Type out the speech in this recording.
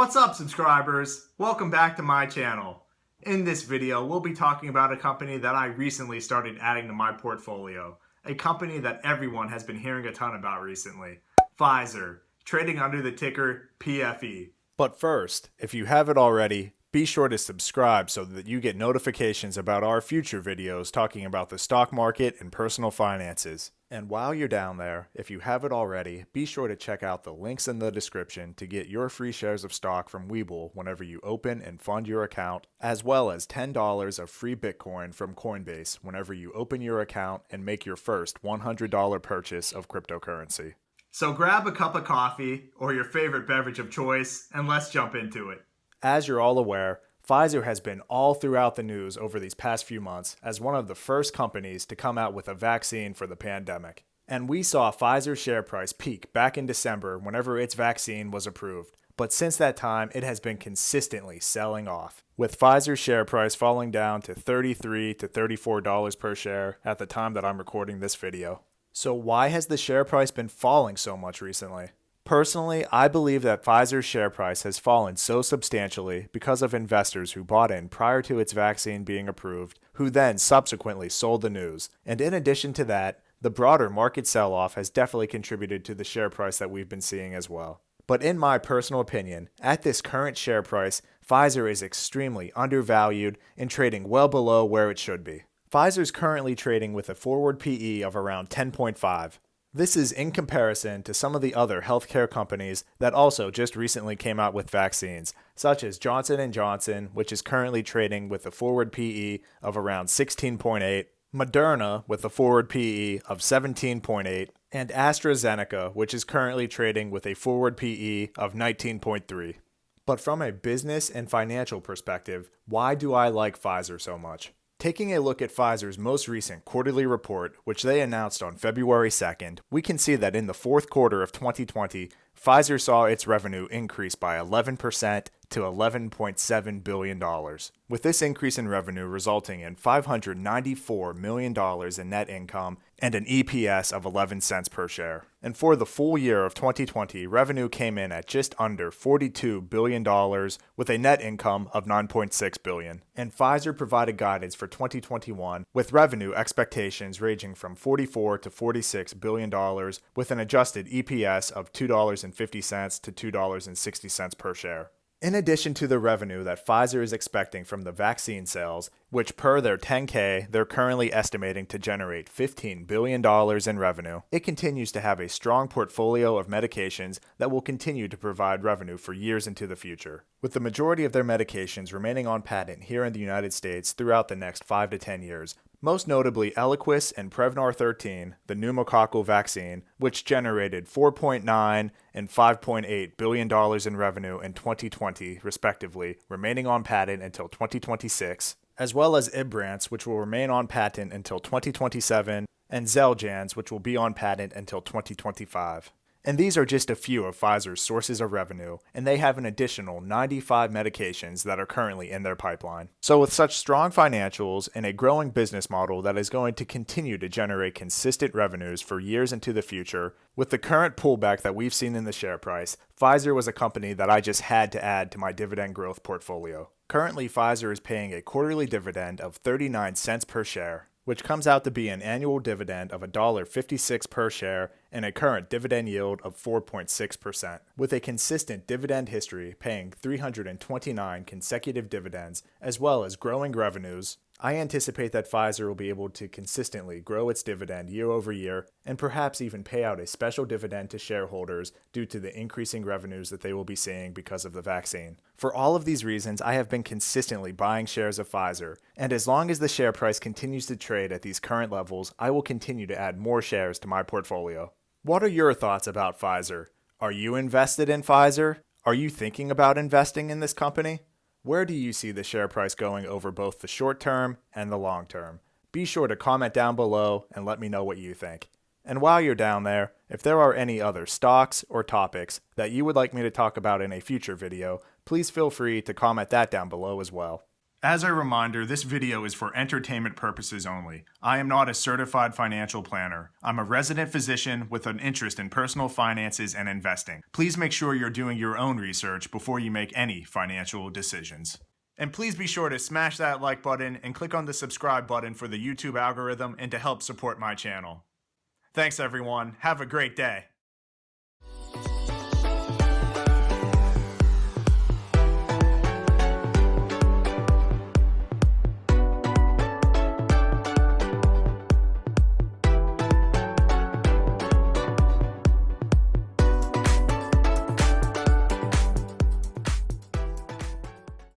What's up, subscribers? Welcome back to my channel. In this video, we'll be talking about a company that I recently started adding to my portfolio. A company that everyone has been hearing a ton about recently. Pfizer, trading under the ticker PFE. But first, if you haven't already, be sure to subscribe so that you get notifications about our future videos talking about the stock market and personal finances. And while you're down there, if you haven't already, be sure to check out the links in the description to get your free shares of stock from Webull whenever you open and fund your account, as well as $10 of free Bitcoin from Coinbase whenever you open your account and make your first $100 purchase of cryptocurrency. So grab a cup of coffee or your favorite beverage of choice and let's jump into it. As you're all aware, Pfizer has been all throughout the news over these past few months as one of the first companies to come out with a vaccine for the pandemic. And we saw Pfizer's share price peak back in December whenever its vaccine was approved. But since that time, it has been consistently selling off, with Pfizer's share price falling down to $33 to $34 per share at the time that I'm recording this video. So why has the share price been falling so much recently? Personally, I believe that Pfizer's share price has fallen so substantially because of investors who bought in prior to its vaccine being approved, who then subsequently sold the news. And in addition to that, the broader market sell-off has definitely contributed to the share price that we've been seeing as well. But in my personal opinion, at this current share price, Pfizer is extremely undervalued and trading well below where it should be. Pfizer is currently trading with a forward PE of around 10.5. This is in comparison to some of the other healthcare companies that also just recently came out with vaccines, such as Johnson & Johnson, which is currently trading with a forward PE of around 16.8, Moderna with a forward PE of 17.8, and AstraZeneca, which is currently trading with a forward PE of 19.3. But from a business and financial perspective, why do I like Pfizer so much? Taking a look at Pfizer's most recent quarterly report, which they announced on February 2nd, we can see that in the fourth quarter of 2020, Pfizer saw its revenue increase by 11% to $11.7 billion, with this increase in revenue resulting in $594 million in net income and an EPS of 11 cents per share. And for the full year of 2020, revenue came in at just under $42 billion with a net income of $9.6 billion. And Pfizer provided guidance for 2021 with revenue expectations ranging from $44 to $46 billion with an adjusted EPS of $2.50 to $2.60 per share. In addition to the revenue that Pfizer is expecting from the vaccine sales, which per their 10K, they're currently estimating to generate $15 billion in revenue, it continues to have a strong portfolio of medications that will continue to provide revenue for years into the future, with the majority of their medications remaining on patent here in the United States throughout the next 5 to 10 years. Most notably Eliquis and Prevnar 13, the pneumococcal vaccine, which generated $4.9 and $5.8 billion in revenue in 2020, respectively, remaining on patent until 2026, as well as Ibrance, which will remain on patent until 2027, and Xeljanz, which will be on patent until 2025. And these are just a few of Pfizer's sources of revenue, and they have an additional 95 medications that are currently in their pipeline. So with such strong financials and a growing business model that is going to continue to generate consistent revenues for years into the future, with the current pullback that we've seen in the share price, Pfizer was a company that I just had to add to my dividend growth portfolio. Currently, Pfizer is paying a quarterly dividend of 39 cents per share, which comes out to be an annual dividend of $1.56 per share and a current dividend yield of 4.6%. With a consistent dividend history paying 329 consecutive dividends, as well as growing revenues, I anticipate that Pfizer will be able to consistently grow its dividend year over year and perhaps even pay out a special dividend to shareholders due to the increasing revenues that they will be seeing because of the vaccine. For all of these reasons, I have been consistently buying shares of Pfizer, and as long as the share price continues to trade at these current levels, I will continue to add more shares to my portfolio. What are your thoughts about Pfizer? Are you invested in Pfizer? Are you thinking about investing in this company? Where do you see the share price going over both the short term and the long term? Be sure to comment down below and let me know what you think. And while you're down there, if there are any other stocks or topics that you would like me to talk about in a future video, please feel free to comment that down below as well. As a reminder, this video is for entertainment purposes only. I am not a certified financial planner. I'm a resident physician with an interest in personal finances and investing. Please make sure you're doing your own research before you make any financial decisions. And please be sure to smash that like button and click on the subscribe button for the YouTube algorithm and to help support my channel. Thanks everyone. Have a great day.